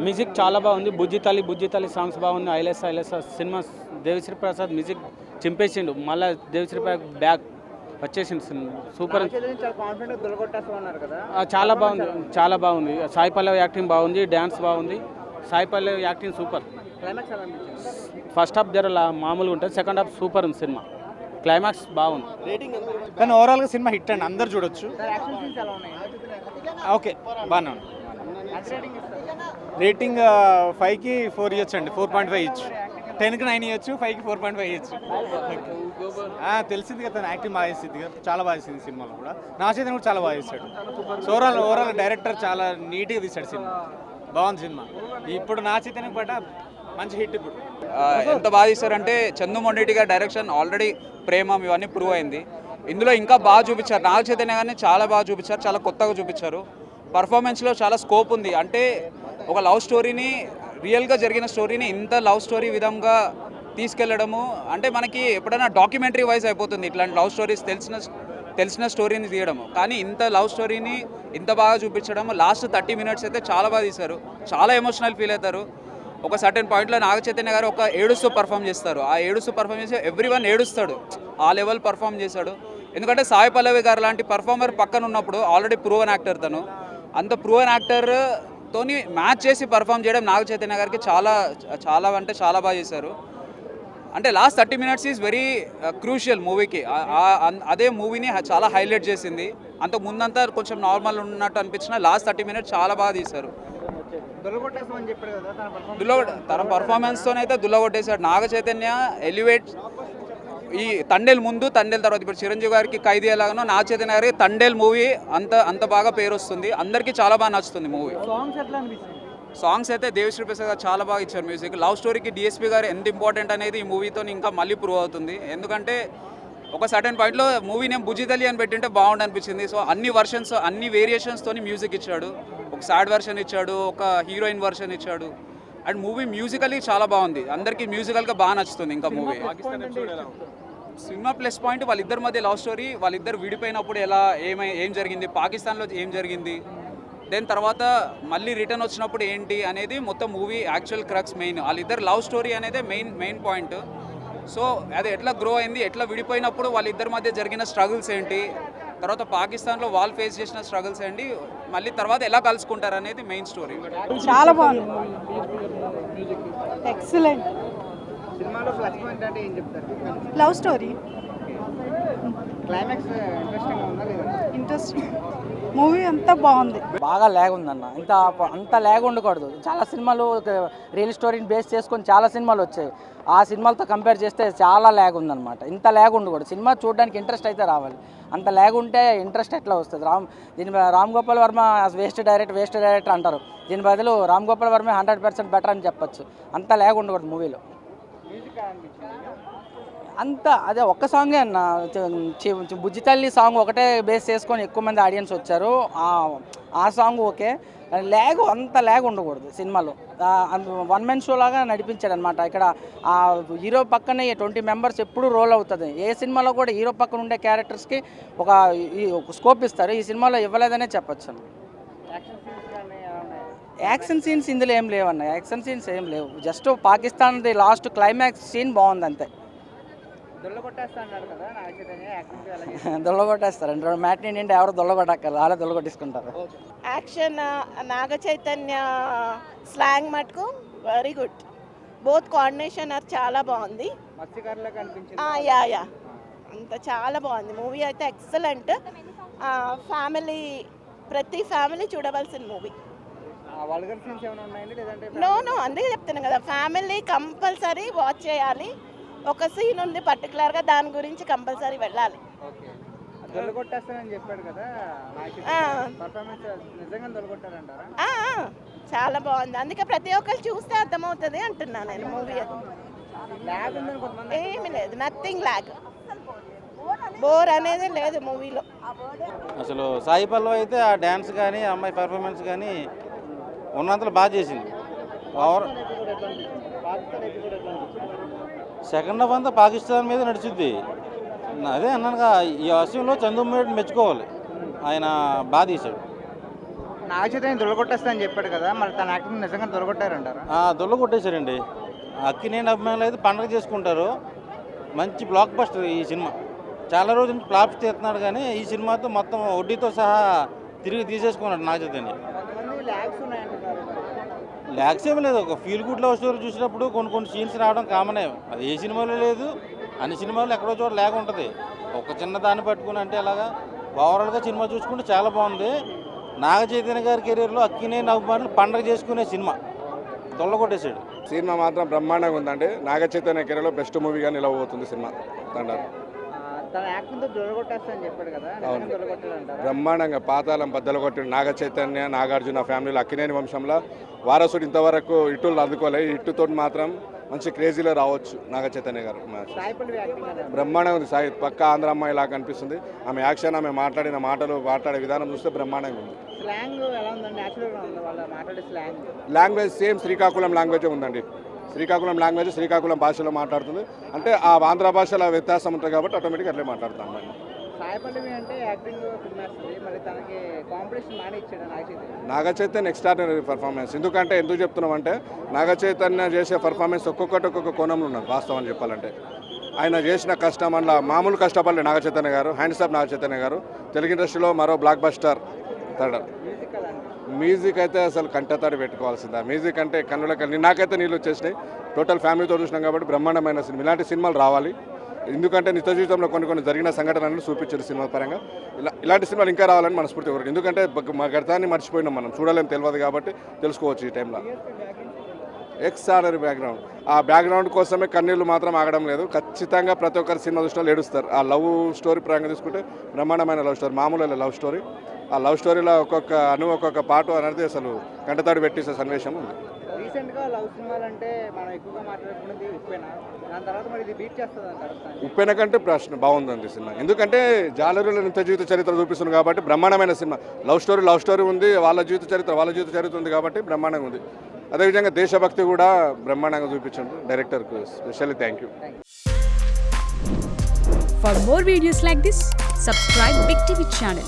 Music చాలా బాగుంది. బుజ్జి తల్లి సాంగ్స్ బాగుంది. ఐలెస్ సినిమా దేవిశ్రీ ప్రసాద్ మ్యూజిక్ చింపేసిండు. మళ్ళీ దేవిశ్రీ బ్యాక్ వచ్చేసింది సినిమా. సూపర్. చాలా బాగుంది. సాయి పల్లవి యాక్టింగ్ బాగుంది, డ్యాన్స్ బాగుంది. Sai Pallavi acting super. First half మామూలుగా ఉంటుంది, సెకండ్ హాఫ్ సూపర్ ఉంది సినిమా. క్లైమాక్స్ బాగుంది. కానీ ఓవరాల్గా సినిమా హిట్ అండి, అందరు చూడొచ్చు. ఓకే, బాగానే ఉంది. రేటింగ్ 5కి 4 ఇవ్వచ్చు అండి, 4.5 ఇచ్చు. 10కి 9 ఇవ్వచ్చు, 5కి 4.5 ఇవ్వచ్చు. తెలిసింది కదా, యాక్టింగ్ బాగా చేసింది కదా, చాలా బాగా చేసింది సినిమాలో కూడా. నా చేతిని కూడా చాలా బాగా చేశాడు. సో ఓవరాల్ డైరెక్టర్ చాలా నీట్గా తీశాడు సినిమా. బాగుంది సినిమా. ఇప్పుడు నా చేతిని పడ్డ మంచి హిట్. ఇప్పుడు ఎంత బాగా తీశారంటే చందు మొండేటి గారి డైరెక్షన్ ఆల్రెడీ ప్రేమం ఇవన్నీ ప్రూవ్ అయింది. ఇందులో ఇంకా బాగా చూపించారు. నాగ చైతన్య గారిని చాలా బాగా చూపించారు, చాలా కొత్తగా చూపించారు. పర్ఫార్మెన్స్లో చాలా స్కోప్ ఉంది. అంటే ఒక లవ్ స్టోరీని, రియల్గా జరిగిన స్టోరీని ఇంత లవ్ స్టోరీ విధంగా తీసుకెళ్లడము అంటే మనకి ఎప్పుడైనా డాక్యుమెంటరీ వైజ్ అయిపోతుంది ఇట్లాంటి లవ్ స్టోరీస్, తెలిసిన స్టోరీని తీయడము. కానీ ఇంత లవ్ స్టోరీని ఇంత బాగా చూపించడం, లాస్ట్ 30 మినిట్స్ అయితే చాలా బాగా తీశారు. చాలా ఎమోషనల్ ఫీల్ అవుతారు. ఒక సర్టెన్ పాయింట్లో నాగ చైతన్య గారు ఒక ఏడుస్తూ పర్ఫామ్ చేస్తారు. ఆ ఏడుస్తూ పర్ఫామ్ చేసి ఎవ్రీవన్ ఏడుస్తాడు. ఆ లెవెల్ పర్ఫామ్ చేశాడు. ఎందుకంటే సాయి పల్లవి గారు లాంటి పర్ఫార్మర్ పక్కన ఉన్నప్పుడు, ఆల్రెడీ ప్రూవన్ యాక్టర్ తను, అంత ప్రూవన్ యాక్టర్తోని మ్యాచ్ చేసి పర్ఫామ్ చేయడం నాగ చైతన్య గారికి చాలా అంటే చాలా బాగా చేశారు. అంటే last 30 minutes is very crucial మూవీకి. అదే మూవీని చాలా హైలైట్ చేసింది. అంత ముందంతా కొంచెం నార్మల్ ఉన్నట్టు అనిపించిన లాస్ట్ 30 మినిట్స్ చాలా బాగా తీశారు. తన పర్ఫార్మెన్స్తోనైతే దుల్లగొట్టేశాడు. నాగ చైతన్య ఎలివేట్ ఈ తండేల్ ముందు, తండేల్ తర్వాత, ఇప్పుడు చిరంజీవి గారికి ఖైదీ ఎలాగనో నాగ చైతన్య గారికి తండేల్ మూవీ అంత బాగా పేరు వస్తుంది. అందరికీ చాలా బాగా నచ్చుతుంది మూవీ. సాంగ్స్ అయితే దేవిశ్రీ ప్రసాద్ గారు చాలా బాగా ఇచ్చారు. మ్యూజిక్, లవ్ స్టోరీకి డిఎస్పీ గారు ఎంత ఇంపార్టెంట్ అనేది ఈ మూవీతో ఇంకా మళ్ళీ ప్రూవ్ అవుతుంది. ఎందుకంటే ఒక సర్టెన్ పాయింట్లో మూవీ నేమ్ బుజ్జితల్లి అని పెట్టింటే బాగుండు అనిపించింది. సో అన్ని వేరియేషన్స్తోని మ్యూజిక్ ఇచ్చాడు. ఒక సాడ్ వర్షన్ ఇచ్చాడు, ఒక హీరోయిన్ వర్షన్ ఇచ్చాడు. అండ్ మూవీ మ్యూజికల్లీ చాలా బాగుంది. అందరికీ మ్యూజికల్గా బాగా నచ్చుతుంది. ఇంకా మూవీ సినిమా ప్లస్ పాయింట్ వాళ్ళిద్దరి మధ్య లవ్ స్టోరీ, వాళ్ళిద్దరు విడిపోయినప్పుడు ఏం జరిగింది, పాకిస్తాన్లో ఏం జరిగింది, దెన్ తర్వాత మళ్ళీ రిటర్న్ వచ్చినప్పుడు ఏంటి అనేది మొత్తం మూవీ యాక్చువల్ క్రక్స్ మెయిన్. వాళ్ళిద్దరు లవ్ స్టోరీ అనేది మెయిన్ పాయింట్. సో అది ఎట్లా గ్రో అయింది, ఎట్లా విడిపోయినప్పుడు వాళ్ళిద్దరి మధ్య జరిగిన స్ట్రగుల్స్ ఏంటి, తర్వాత పాకిస్తాన్లో వాళ్ళు ఫేస్ చేసిన స్ట్రగుల్స్ ఏంటి, మళ్ళీ తర్వాత ఎలా కలుసుకుంటారు అనేది మెయిన్ స్టోరీ. చాలా బాగుంది. Excellent. Love story. Interesting. Movie అంతా బాగుంది. బాగా ల్యాగ్ ఉందన్న. అంత ల్యాగ్ ఉండకూడదు. చాలా సినిమాలు రియల్ స్టోరీని బేస్ చేసుకొని చాలా సినిమాలు వచ్చాయి. ఆ సినిమాలతో కంపేర్ చేస్తే చాలా ల్యాగ్ ఉందన్నమాట. ఇంత ల్యాగ్ ఉండకూడదు. సినిమా చూడడానికి ఇంట్రెస్ట్ అయితే రావాలి. అంత ల్యాగ్ ఉంటే ఇంట్రెస్ట్ ఎట్లా వస్తుంది? రామ్ గోపాల్ వర్మ వేస్ట్ డైరెక్టర్ అంటారు. దీని బదులు రామ్ గోపాల్ వర్మ 100% బెటర్ అని చెప్పొచ్చు. అంత ల్యాగ్ ఉండకూడదు మూవీలో. అదే ఒక్క సాంగే అన్న. బుజ్జితల్లి సాంగ్ ఒకటే బేస్ చేసుకొని ఎక్కువ మంది ఆడియన్స్ వచ్చారు. ఆ సాంగ్ ఓకే. అంత ల్యాగ్ ఉండకూడదు సినిమాలో. 1 man షో లాగా నడిపించాడు అనమాట. ఇక్కడ ఆ హీరో పక్కనే 20 మెంబర్స్ ఎప్పుడు రోల్ అవుతుంది. ఏ సినిమాలో కూడా హీరో పక్కన ఉండే క్యారెక్టర్స్కి ఒక స్కోప్ ఇస్తారు. ఈ సినిమాలో ఇవ్వలేదనే చెప్పచ్చు. యాక్షన్ సీన్స్ ఇందులో ఏం లేవన్న. యాక్షన్ సీన్స్ ఏం లేవు. జస్ట్ పాకిస్తాన్ది లాస్ట్ క్లైమాక్స్ సీన్ బాగుంది అంతే. దొల్లగొట్టేస్తారు. మ్యాట్ని నిండి ఎవరు దొల్లగొట్టక్కర్లేదు, వాళ్ళే దొల్లగొట్టేసుకుంటారు. యాక్షన్ నాగ చైతన్య స్లాంగ్ మటుకు వెరీ గుడ్. బోత్ కోఆర్డినేషన్ చాలా బాగుంది. యా అంత చాలా బాగుంది. మూవీ అయితే ఎక్సలెంట్. ప్రతి ఫ్యామిలీ చూడవలసిన మూవీ. నో అందుకే చెప్తున్నాను కదా, ఫ్యామిలీ కంపల్సరీ వాచ్ చేయాలి. ఒక సీన్ ఉంది పర్టికులర్గా, దాని గురించి కంపల్సరీ వెళ్ళాలి. చాలా బాగుంది. అందుకే ప్రతి ఒక్కరు చూస్తే అర్థమవుతుంది అంటున్నా నేను. మూవీ ఏమి లేదు, నథింగ్ ల్యాగ్, బోర్ అనేది లేదు మూవీలో. అసలు సాయి పల్లవి అయితే ఆ డ్యాన్స్ కానీ, అమ్మాయి పర్ఫార్మెన్స్ కానీ ఉన్నంతలో బాగా చేసింది. సెకండ్ హాఫ్ అంతా పాకిస్తాన్ మీద నడుచుద్ది. అదే అన్నానుగా, ఈ విషయంలో చంద్రబాబు మెచ్చుకోవాలి. ఆయన బాగా తీశాడు. నాగచైతన్య దొరకొట్టేస్తా అని చెప్పాడు కదా, మరి తన యాక్టింగ్ నిజంగా దొరకొట్టారంటారా? దొల్ల కొట్టేశారండి. అక్కినేని అభిమానులు అయితే పండగ చేసుకుంటారు. మంచి బ్లాక్ బస్టర్ ఈ సినిమా. చాలా రోజుల నుంచి ఫ్లాప్స్ తీస్తున్నాడు కానీ ఈ సినిమాతో మొత్తం వడ్డీతో సహా తిరిగి తీసేసుకున్నాడు నాగచైతన్య. కొంతమంది ల్యాగ్స్ ఉన్నాయంటున్నారు. ల్యాక్స్ ఏమి లేదు, ఒక ఫీల్ గుడ్ లవ్ స్టోరీ చూసినప్పుడు కొన్ని సీన్స్ రావడం కామనే. అది ఏ సినిమాలో లేదు, అన్ని సినిమాల్లో ఎక్కడో చోట ల్యాగ్ ఉంటుంది. ఒక చిన్న దాన్ని పట్టుకుని అంటే అలాగా ఓవరాల్గా సినిమా చూసుకుంటే చాలా బాగుంది. నాగ చైతన్య గారి కెరీర్లో అక్కినేని అభిమానులు పండగ చేసుకునే సినిమా తొల్లగొట్టేశాడు. సినిమా మాత్రం బ్రహ్మాండంగా ఉందండి. నాగ చైతన్య కెరీర్లో బెస్ట్ మూవీగా నిలవబోతుంది సినిమా తండారు. తన యాక్టింగ్ తో దొరకొట్టేస్తా అని చెప్పాడు కదా, నిజంగా దొరకొట్టాడంటారా? బ్రహ్మాండంగా పాతాళం బద్దలు కొట్టిన నాగ చైతన్య, నాగార్జున ఫ్యామిలీలో అక్కినేని వంశంలో వారసుడు ఇంతవరకు ఇట్టులు అందుకోలే. ఇట్టుతో మాత్రం మంచి క్రేజీలో రావచ్చు నాగ చైతన్య గారు. సాయి పల్లవి యాక్టింగ్ కదా? బ్రహ్మాండంగా ఉంది. సాయి పక్క ఆంధ్ర అమ్మాయి లాగా కనిపిస్తుంది. ఆమె యాక్షన్, ఆమె మాట్లాడిన మాటలు, మాట్లాడే విధానం చూస్తే బ్రహ్మాండంగా ఉంది. స్లాంగ్ ఎలా ఉందండి? న్యాచురల్గా ఉంది వాళ్ళ మాట్లాడే స్లాంగ్. లాంగ్వేజ్ సేమ్ శ్రీకాకుళం లాంగ్వేజే ఉందండి. శ్రీకాకుళం లాంగ్వేజ్ శ్రీకాకుళం భాషలో మాట్లాడుతుంది. అంటే ఆ ఆంధ్ర భాషలో వ్యత్యాసం ఉంటుంది కాబట్టి ఆటోమేటిక్గా అట్లే మాట్లాడుతాం. సాయి పల్లవి అంటే యాక్టింగ్ తిమ్మేస్తుంది, మరి తనకి కాంపిటీషన్ మానే ఇచ్చాడు నాగచైతన్య. Naga Chaitanya extraordinary performance. ఎందుకు చెప్తున్నామంటే నాగ చైతన్య చేసే పర్ఫార్మెన్స్ ఒక్కొక్క కోణంలో ఉన్నది వాస్తవం చెప్పాలంటే. ఆయన చేసిన కష్టం అలా మామూలు కష్టపడలే నాగ చైతన్య గారు. హ్యాండ్స్ ఆఫ్ నాగ చైతన్య గారు. తెలుగు ఇండస్ట్రీలో మరో బ్లాక్ బస్టర్ తడ. మ్యూజిక్ అయితే అసలు కంటతాడి పెట్టుకోవాల్సిందే. మ్యూజిక్ అంటే కన్నులకి నాకైతే నీళ్ళు వచ్చేసినాయి. టోటల్ ఫ్యామిలీతో చూసినాం కాబట్టి బ్రహ్మాండమైన సినిమా. ఇలాంటి సినిమాలు రావాలి. ఎందుకంటే నిత్య జీవితంలో కొన్ని జరిగిన సంఘటనలను చూపించారు సినిమా పరంగా. ఇలాంటి సినిమాలు ఇంకా రావాలని మనస్ఫూర్తి కోరిక. ఎందుకంటే మా గతాన్ని మర్చిపోయినాం, మనం చూడలేం, తెలియదు కాబట్టి తెలుసుకోవచ్చు ఈ టైంలో. Extraordinary background. ఆ బ్యాక్గ్రౌండ్ కోసమే కన్నీళ్ళు మాత్రం ఆగడం లేదు. ఖచ్చితంగా ప్రతి ఒక్కరి సినిమా దృష్టిలో ఏడుస్తారు. ఆ లవ్ స్టోరీ పరంగా తీసుకుంటే బ్రహ్మాండమైన లవ్ స్టోరీ, మామూలు లవ్ స్టోరీ. ఆ లవ్ స్టోరీలో ఒక్కొక్క పాటు అనేది అసలు కంటతాడు పెట్టేసే సన్నివేశం ఉంది. రీసెంట్గా లవ్ సినిమాలు అంటే మనం ఎక్కువగా మాట్లాడుకున్నది ఉప్పెన. దాని తర్వాత మరి ఇది బీట్ చేస్తుంది అంటారు. ఉప్పెన కంటే ప్రశ్న బాగుందండి సినిమా. ఎందుకంటే జాలరుల నిత్య జీవిత చరిత్ర చూపిస్తుంది కాబట్టి బ్రహ్మాండమైన సినిమా. లవ్ స్టోరీ ఉంది, వాళ్ళ జీవిత చరిత్ర ఉంది కాబట్టి బ్రహ్మాండంగా ఉంది. అదేవిధంగా దేశభక్తి కూడా బ్రహ్మాండంగా చూపించండి డైరెక్టర్కు specially thank you. For more videos like this, subscribe Big TV channel.